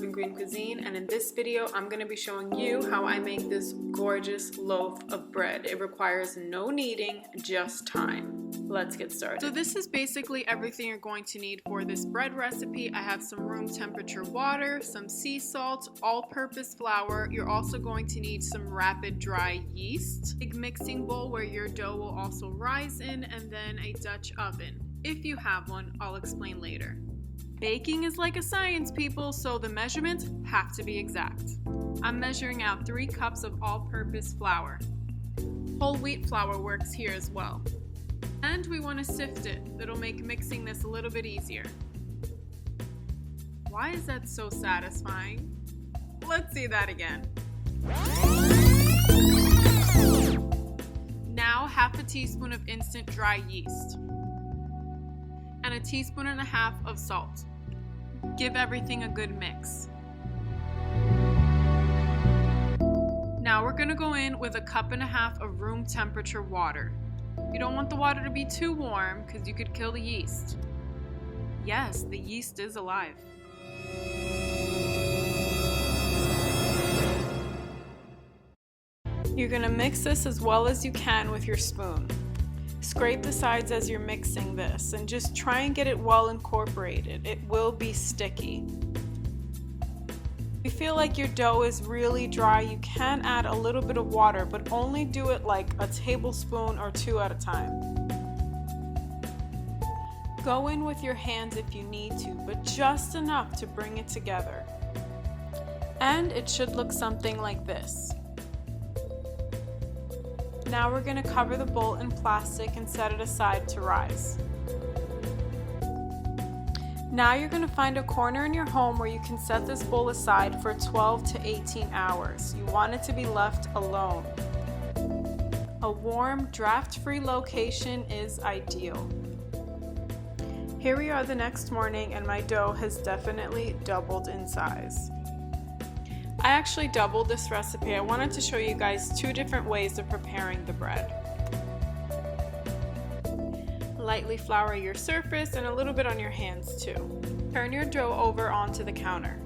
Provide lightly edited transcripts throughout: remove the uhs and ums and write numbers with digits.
Living Green Cuisine, and in this video I'm going to be showing you how I make this gorgeous loaf of bread. It requires no kneading, just time. Let's get started. So this is basically everything you're going to need for this bread recipe. I have some room temperature water, some sea salt, all-purpose flour. You're also going to need some rapid dry yeast, a big mixing bowl where your dough will also rise in, and then a Dutch oven. If you have one, I'll explain later. Baking is like a science, people, so the measurements have to be exact. I'm measuring out 3 cups of all-purpose flour. Whole wheat flour works here as well. And we want to sift it. That'll make mixing this a little bit easier. Why is that so satisfying? Let's see that again. Now, half a teaspoon of instant dry yeast and 1.5 teaspoons of salt. Give everything a good mix. Now we're gonna go in with 1.5 cups of room temperature water. You don't want the water to be too warm because you could kill the yeast. Yes, the yeast is alive. You're gonna mix this as well as you can with your spoon. Scrape the sides as you're mixing this and just try and get it well incorporated. It will be sticky. If you feel like your dough is really dry, you can add a little bit of water, but only do it like 1 tablespoon or 2 at a time. Go in with your hands if you need to, but just enough to bring it together. And it should look something like this. Now we're going to cover the bowl in plastic and set it aside to rise. Now you're going to find a corner in your home where you can set this bowl aside for 12 to 18 hours. You want it to be left alone. A warm, draft-free location is ideal. Here we are the next morning and my dough has definitely doubled in size. I actually doubled this recipe. I wanted to show you guys 2 different ways of preparing the bread. Lightly flour your surface and a little bit on your hands too. Turn your dough over onto the counter.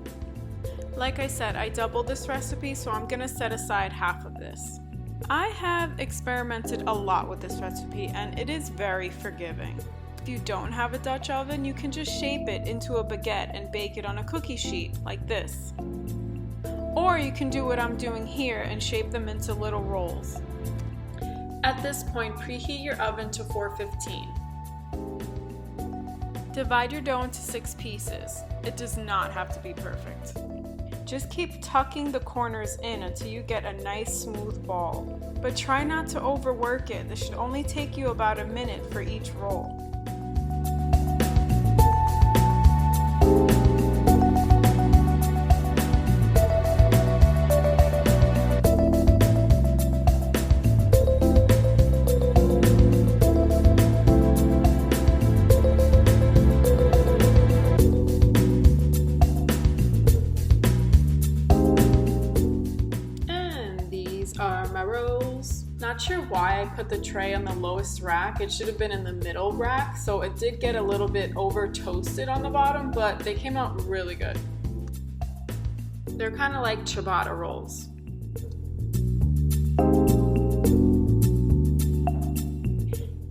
Like I said, I doubled this recipe, so I'm gonna set aside half of this. I have experimented a lot with this recipe and it is very forgiving. If you don't have a Dutch oven, you can just shape it into a baguette and bake it on a cookie sheet like this. Or you can do what I'm doing here and shape them into little rolls. At this point, preheat your oven to 415. Divide your dough into 6 pieces. It does not have to be perfect. Just keep tucking the corners in until you get a nice smooth ball. But try not to overwork it. This should only take you about a minute for each roll. Are my rolls. Not sure why I put the tray on the lowest rack. It should have been in the middle rack, so it did get a little bit over toasted on the bottom, but they came out really good. They're kind of like ciabatta rolls.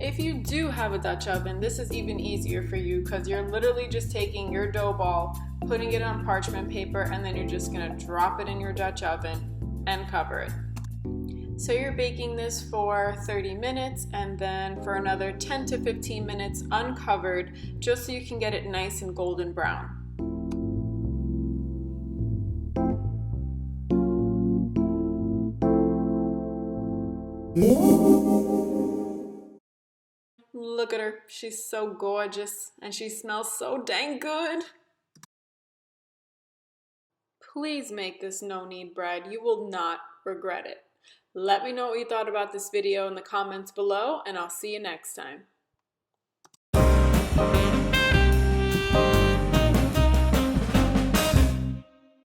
If you do have a Dutch oven, this is even easier for you because you're literally just taking your dough ball, putting it on parchment paper, and then you're just gonna drop it in your Dutch oven and cover it. So you're baking this for 30 minutes and then for another 10 to 15 minutes uncovered, just so you can get it nice and golden brown. Look at her, she's so gorgeous and she smells so dang good. Please make this no-knead bread, you will not regret it. Let me know what you thought about this video in the comments below, and I'll see you next time.